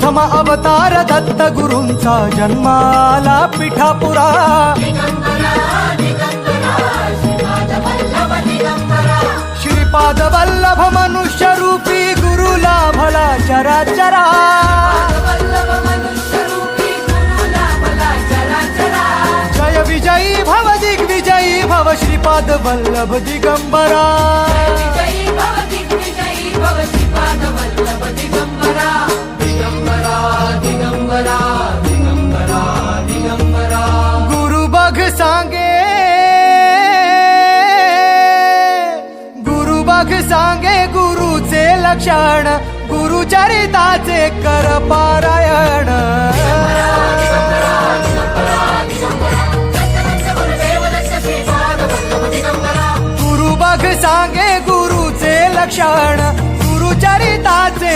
प्रथम अवतार दत्त गुरूंचा जन्माला पिठापुरा श्रीपाद वल्लभ मनुष्य रूपी गुरु लाभला चराचरा जय विजयी भव दिग्विजयी भव श्रीपाद वल्लभ दिगंबरा गुरु बघ सांगे गुरुचे लक्षण गुरुचरिताचे कर पारायण गुरु बघ सांगे गुरुचे लक्षण गुरुचरिताचे